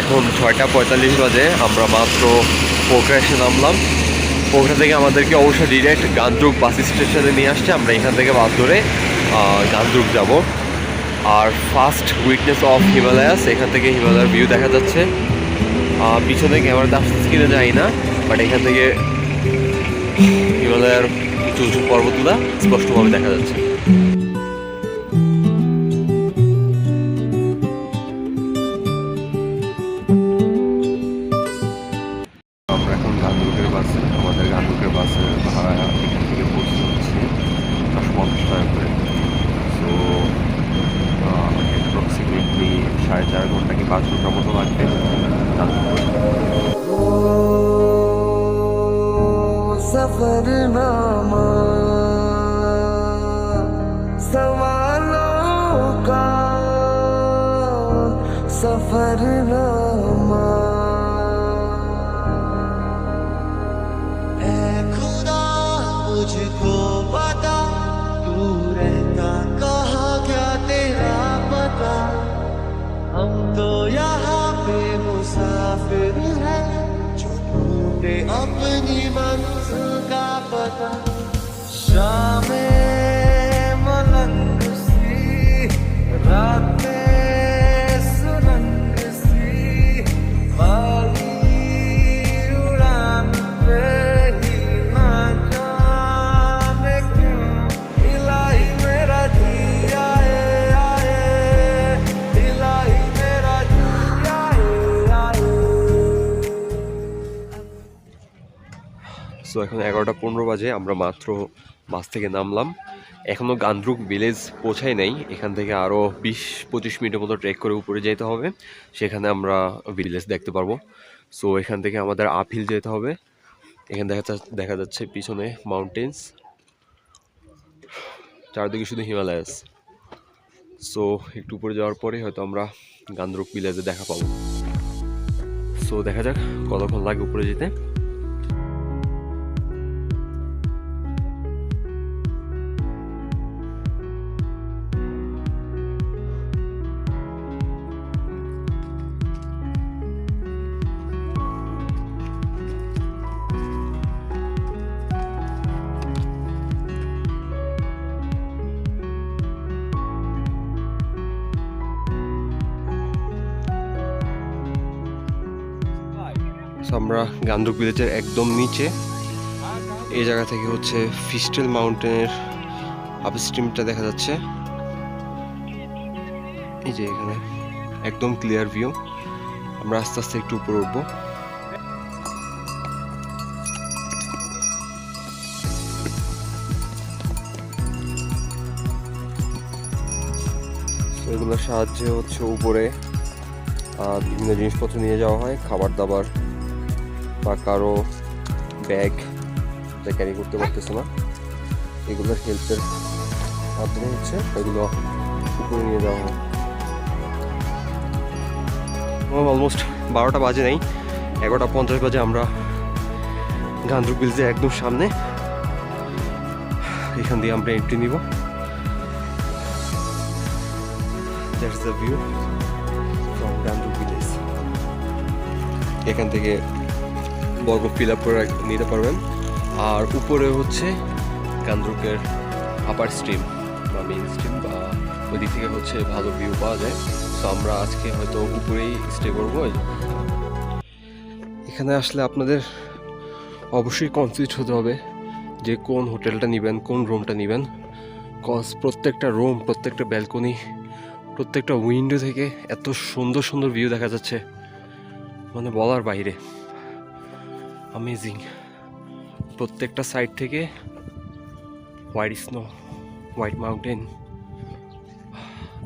এখন 6:45 বাজে। আমরা মাত্র পোখরা এসে নামলাম। পোখরা থেকে আমাদেরকে অবশ্যই ডিরেক্ট গান্দ্রুক বাস স্টেশনে নিয়ে আসছে। আমরা এখান থেকে বাস ধরে গান্দ্রুক যাব। আর ফার্স্ট উইটনেস অফ হিমালয়াস, এখান থেকে হিমালয়ের ভিউ দেখা যাচ্ছে। পিছনে ক্যামেরাতে আসতেছে কিনা যাই না, বাট এখান থেকে হিমালয়ের উঁচু উঁচু পর্বতগুলো স্পষ্টভাবে দেখা যাচ্ছে। আমরা এখন গান্দ্রুকের বাসে, আমাদের গান্দ্রুকের বাসের ভাড়া এখান থেকে পৌঁছতে হচ্ছে 150 টাকা করে। সো অ্যাপ্রক্সিমেটলি 4.5 ঘন্টা কি 5 ঘন্টার মতো লাগবে सफरनामा सवालों का सफरनामा है खुदा मुझको पता तू रहता कहाँ क्या तेरा पता हम तो यहाँ पे मुसाफिर हैं ढूंढे अपनी मंजिल का पता शामें मलंग सी रातें सुरंग सी वाली उड़ान पे ही ना जाने क्यों इलाही मेरा जी आए आए इलाही मेरा जी आए आए। সো এখন 11:15 বাজে। আমরা মাত্র বাস থেকে নামলাম। এখনও গান্দ্রুক ভিলেজ পৌঁছাই নাই। এখান থেকে আরও 20-25 মিনিটের মতো ট্রেক করে উপরে যেতে হবে, সেখানে আমরা ভিলেজ দেখতে পারবো। সো এখান থেকে আমাদের আপহিল যেতে হবে। এখানে দেখা যাচ্ছে পিছনে মাউন্টেন্স, চারদিকে শুধু হিমালয়াস। সো একটু উপরে যাওয়ার পরে হয়তো আমরা গান্দ্রুক ভিলেজে দেখা পাবো। সো দেখা যাক কতক্ষণ লাগে উপরে যেতে। আমরা গান্দ্রুক ভিলেজের একদম নিচে, এই জায়গা থেকে হচ্ছে ফিস্টেল মাউন্টেনের আপস্ট্রিমটা দেখা যাচ্ছে। এই যে এখানে একদম ক্লিয়ার ভিউ। আমরা আস্তে আস্তে একটু উপরে উঠবো। এগুলোর সাহায্যে হচ্ছে উপরে বিভিন্ন জিনিসপত্র নিয়ে যাওয়া হয়, খাবার দাবার বা কারো ব্যাগ যা ক্যারি করতে পারতেছে না, এগুলোর হেল্পের মাধ্যমে হচ্ছে এগুলো উপরে নিয়ে যাওয়া হয়। অলমোস্ট 12টা বাজে নাই, 11:50 বাজে। আমরা গান্দ্রুক ভিলেজের একদম সামনে, এখান দিয়ে আমরা এন্ট্রি নিব। That's the view from Ghandruk village. এখান থেকে বর্গ ফিল আপ করে নিতে পারবেন। আর উপরে হচ্ছে গান্দ্রুকের আপার স্ট্রিম বা মেইন স্ট্রিম, বা ওই দিক থেকে হচ্ছে ভালো ভিউ পাওয়া যায়। তো আমরা আজকে হয়তো উপরেই স্টে করবো। এখানে আসলে আপনাদের অবশ্যই কনফিউজ হতে হবে যে কোন হোটেলটা নেবেন, কোন রুমটা নেবেন। কজ প্রত্যেকটা রুম, প্রত্যেকটা ব্যালকনি, প্রত্যেকটা উইন্ডো থেকে এত সুন্দর সুন্দর ভিউ দেখা যাচ্ছে, মানে বলার বাইরে। অ্যামেজিং। প্রত্যেকটা সাইড থেকে white snow, white mountain,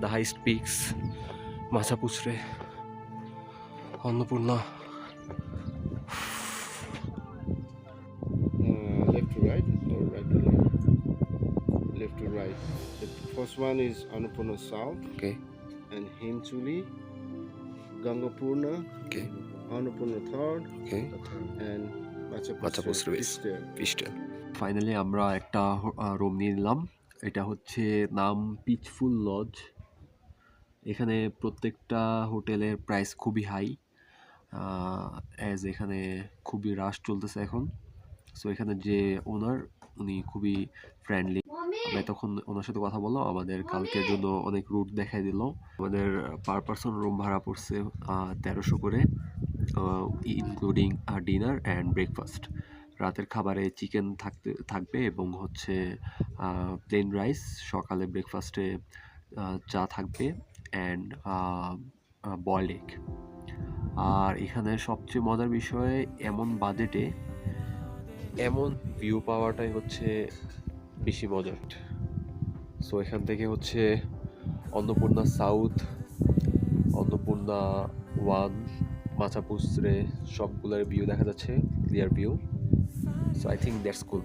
the highest peaks, Machapuchare, Annapurna. Left to right or right to left? Left to right. The first one is Annapurna South okay and Himchuli, Gangapurna, okay Annapurna Third, okay and Machapuchre Base. Eastern. পিস্টেল। Finally আমরা একটা room নিয়ে নিলাম। এটা হচ্ছে নাম peaceful lodge. এখানে প্রত্যেকটা হোটেলের প্রাইস খুবই হাই। অ্যাজ এখানে খুবই রাশ চলতেছে এখন। সো এখানে যে ওনার, উনি খুবই ফ্রেন্ডলি। আমরা তখন ওনার সাথে কথা বললাম, আমাদের কালকের জন্য অনেক রুট দেখাই দিল। আমাদের পার পারসন রুম ভাড়া পড়ছে 1300 করে, ইনক্লুডিং ডিনার অ্যান্ড ব্রেকফাস্ট। রাতের খাবারে চিকেন থাকবে এবং হচ্ছে প্লেন রাইস, সকালে ব্রেকফাস্টে চা থাকবে অ্যান্ড বয়েলড এগ। আর এখানে সবচেয়ে মজার বিষয়, এমন বাজেটে এমন ভিউ পাওয়াটাই হচ্ছে বেশি মজার। সো এখান থেকে হচ্ছে অন্নপূর্ণা সাউথ, অন্নপূর্ণা 1, মাচাপুসরে সবগুলোর ভিউ দেখা যাচ্ছে, clear view. So I think that's কুল।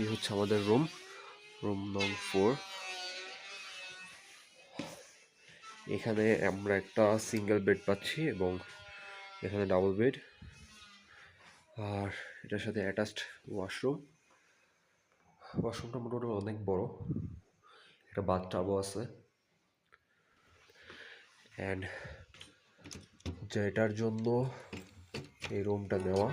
এই হচ্ছে আমাদের রুম নং 4। এখানে আমরা একটা সিঙ্গেল বেড পাচ্ছি এবং এখানে ডাবল বেড, আর এটার সাথে অ্যাটাচড ওয়াশরুমটা মোটামুটি অনেক বড়, একটা বাথটাবও আছে। অ্যান্ড যেটার জন্য এই রুমটা নেওয়া।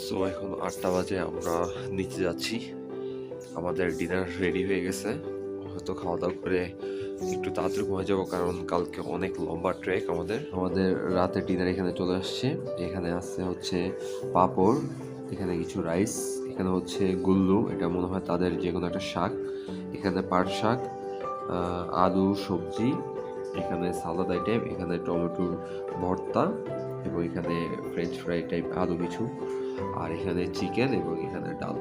সো এখন 8টা বাজে, আমরা নিচে যাচ্ছি। আমাদের ডিনার রেডি হয়ে গেছে, হয়তো খাওয়া দাওয়া করে একটু তাড়াতাড়ি ঘুমিয়ে যাবো, কারণ কালকে অনেক লম্বা ট্রেক আমাদের। রাতের ডিনার এখানে চলে আসছে। এখানে আছে হচ্ছে পাঁপড়, এখানে কিছু রাইস, এখানে হচ্ছে গুল্লু, এটা মনে হয় তাদের যে কোনো একটা শাক, এখানে পাট শাক, আলু সবজি, এখানে সালাদ আইটেম, এখানে টমেটোর ভর্তা এবং এখানে ফ্রেঞ্চ ফ্রাই টাইপ আলু কিছু, আর এখানে চিকেন এবং এখানে ডাল।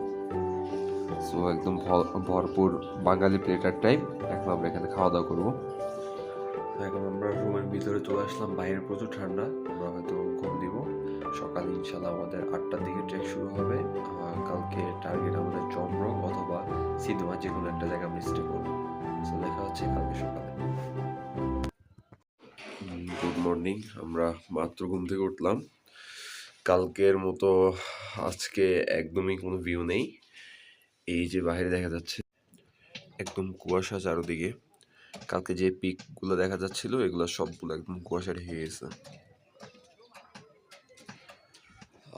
সো একদম ভরপুর বাঙালি প্লেটার টাইপ। এখন আমরা এখানে খাওয়া দাওয়া করবো। এখন আমরা রুমের ভিতরে চলে আসলাম, বাইরে প্রচুর ঠান্ডা, আমরা হয়তো ঘুম দিব। সকালে ইনশাল্লাহ আমাদের 8টার দিকে ট্রেক শুরু হবে। কালকে টার্গেট আমাদের চমরং অথবা সিনেমা, যে কোনো একটা জায়গা আমরা স্টে করবো। সো দেখা হচ্ছে কালকে সকালে। গুড মর্নিং, আমরা মাত্র ঘুম থেকে উঠলাম। কালকের মতো আজকে একদমই কোনো ভিউ নেই। এই যে বাইরে দেখা যাচ্ছে একদম কুয়াশা চারদিকে। কালকে যে পিকগুলো দেখা যাচ্ছিল এগুলো সবগুলো একদম কুয়াশা ঢেকে গেছে।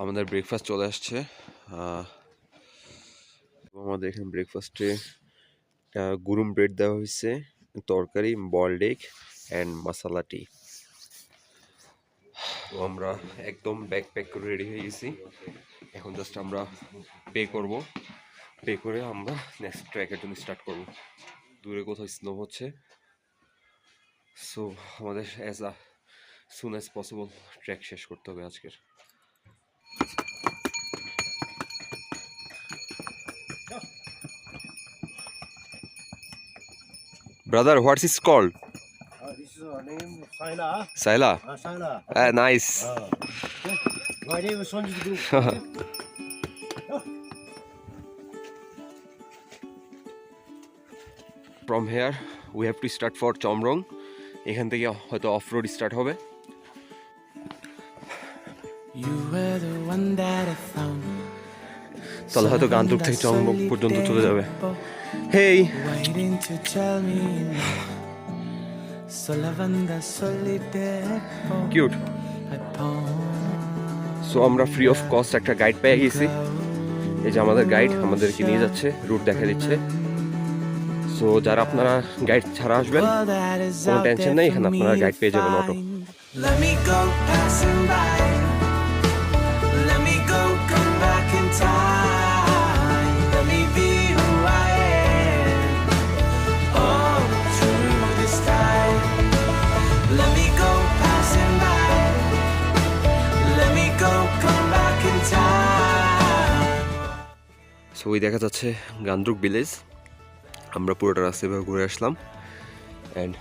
আমাদের ব্রেকফাস্ট চলে আসছে। আমাদের এখানে ব্রেকফাস্টে গুরুম ব্রেড দেওয়া হয়েছে, তরকারি, বয়েলড এগ অ্যান্ড মশালা টি। তো আমরা একদম ব্যাগ প্যাক করে রেডি হয়ে গেছি। এখন জাস্ট আমরা পে করে আমরা নেক্সট ট্র্যাকের জন্য স্টার্ট করবো। দূরে কোথাও স্নো হচ্ছে। সো আমাদের সুন অ্যাজ পসিবল ট্র্যাক শেষ করতে হবে আজকের। Brother, what's it called? This is our name, Saila. Saila? Saila. Nice. My name is Sanjit Group. From here we have to start for Chomrong. এখান থেকে হয়তো of road start হবে। তাহলে হয়তো গান্তোক থেকে চমরং পর্যন্ত চলে যাবে। হেই, কিউট। সো আমরা ফ্রি অফ কস্ট একটা গাইড পেয়ে গেছি। এই যে আমাদের গাইড আমাদেরকে নিয়ে যাচ্ছে, রুট দেখা দিচ্ছে। সো যারা আপনারা গাইড ছাড়া আসবেন, কোনো টেনশন নেই, এখানে আপনারা গাইড পেয়ে যাবেন অটো। সো ওই দেখা যাচ্ছে গান্দ্রুক ভিলেজ। আমরা পুরোটা রাস্তা এভাবে ঘুরে আসলাম। অ্যান্ড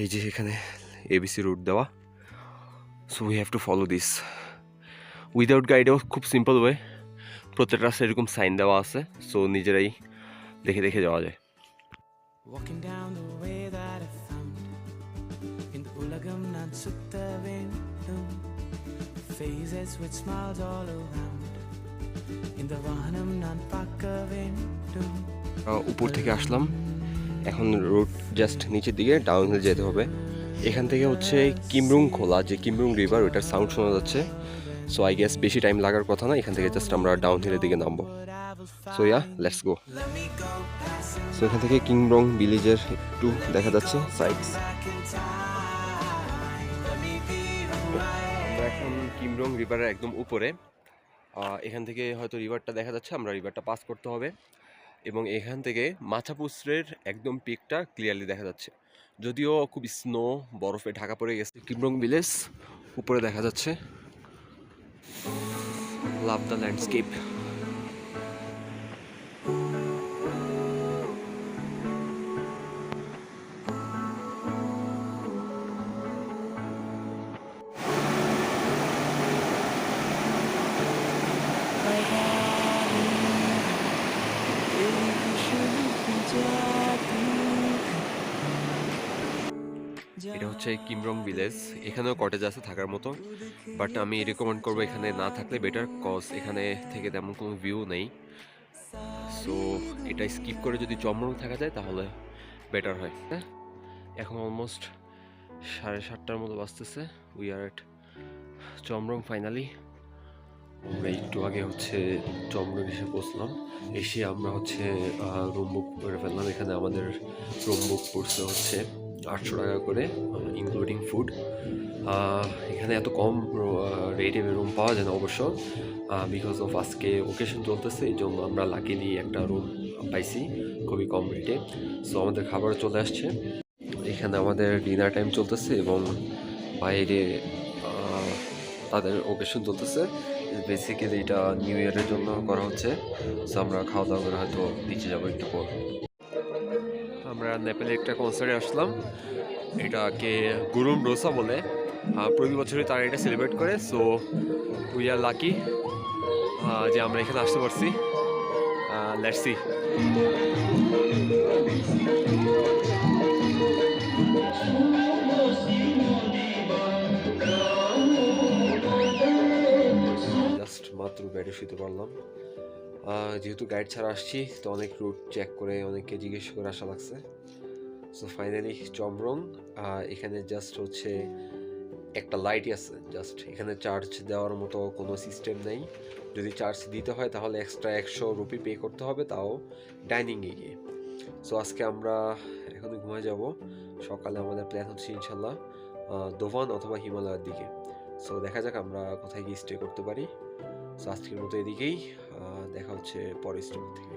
এই যে এখানে এবিসি রুট দেওয়া, so we have to follow this. Without গাইডেও খুব সিম্পল ওয়ে, প্রত্যেকটা রাস্তায় এরকম সাইন দেওয়া আছে, সো নিজেরাই দেখে দেখে যাওয়া যায়। Walking down the way that I found in the ulagam nan sutta vendum, faces with smiles all around in the vahanam nan pakka vendum. উপর থেকে আসলাম, এখন রোড জাস্ট নিচের দিকে ডাউন হিল যেতে হবে। এখান থেকে হচ্ছে কিমরুং খোলা, যে কিমরুং রিভার, ওইটার সাউন্ড শোনা যাচ্ছে। সো আই গেস বেশি টাইম লাগার কথা না, এখান থেকে জাস্ট আমরা ডাউন হিলের দিকে নামবো। So yeah, let's go. So এখান থেকে কিমরং ভিলেজের একটু দেখা যাচ্ছে সাইডস। আমরা এখন কিমরং রিভারের একদম উপরে, এখান থেকে হয়তো রিভারটা দেখা যাচ্ছে, আমরা রিভারটা পাস করতে হবে এবং এখান থেকে মাছাপুসরের একদম পিকটা ক্লিয়ারলি দেখা যাচ্ছে, যদিও খুব স্নো বরফে ঢাকা পড়ে গেছে। কিমরং ভিলেজ উপরে দেখা যাচ্ছে, লাভ দ্য ল্যান্ডস্কেপ। এটা হচ্ছে কিমরং ভিলেজ, এখানেও কটেজ আছে থাকার মতো, বাট আমি রেকমেন্ড করবো এখানে না থাকলে বেটার, কজ এখানে থেকে তেমন কোনো ভিউ নেই। সো এটা স্কিপ করে যদি চমরং থাকা যায় তাহলে বেটার হয়। হ্যাঁ, এখন অলমোস্ট 7:30টার মতো বাজতেছে। We are at Chomrong finally. আমরা একটু আগে হচ্ছে চমরং এসে পৌঁছলাম, এসে আমরা হচ্ছে রুম বুক করে ফেললাম। এখানে আমাদের রুম বুক পড়ছে হচ্ছে 800 টাকা করে, ইনক্লুডিং ফুড। এখানে এত কম রেটে রুম পাওয়া যায় না অবশ্য, বিকজ অফ আজকে ওকেশন চলতেছে, এই জন্য আমরা লাকিলি একটা রুম পাইছি খুবই কম রেটে। সো আমাদের খাবার চলে আসছে, এখানে আমাদের ডিনার টাইম চলতেছে এবং বাইরে তাদের ওকেশন চলতেছে। বেসিক্যালি এটা নিউ ইয়ারের জন্য করা হচ্ছে। সো আমরা খাওয়া দাওয়া করে হয়তো নিচে যাবো একটু পর। আমরা নেপালে একটা কনসার্টে আসলাম, এটাকে গুরুম রোসা বলে, প্রতি বছরই তারা এটা সেলিব্রেট করে। সো উই আর লাকি যে আমরা এখানে আসতে পারছি। Let's see. জাস্ট মাত্র বেডে শুতে পারলাম, যেহেতু গাইড ছাড়া আসছি তো অনেক রুট চেক করে অনেককে জিজ্ঞেস করে আসা লাগছে। সো ফাইনালি চমরং, এখানে জাস্ট হচ্ছে একটা লাইটই আছে, জাস্ট এখানে চার্জ দেওয়ার মতো কোনো সিস্টেম নেই। যদি চার্জ দিতে হয় তাহলে এক্সট্রা 100 রুপি পে করতে হবে, তাও ডাইনিংয়ে গিয়ে। সো আজকে আমরা এখনই ঘুমায় যাব, সকালে আমাদের প্ল্যান হচ্ছে ইনশাল্লাহ দোভান অথবা হিমালয়ের দিকে। সো দেখা যাক আমরা কোথায় গিয়ে স্টে করতে পারি। সো আজকের মতো এদিকেই, দেখা হচ্ছে পরের স্টে থেকে।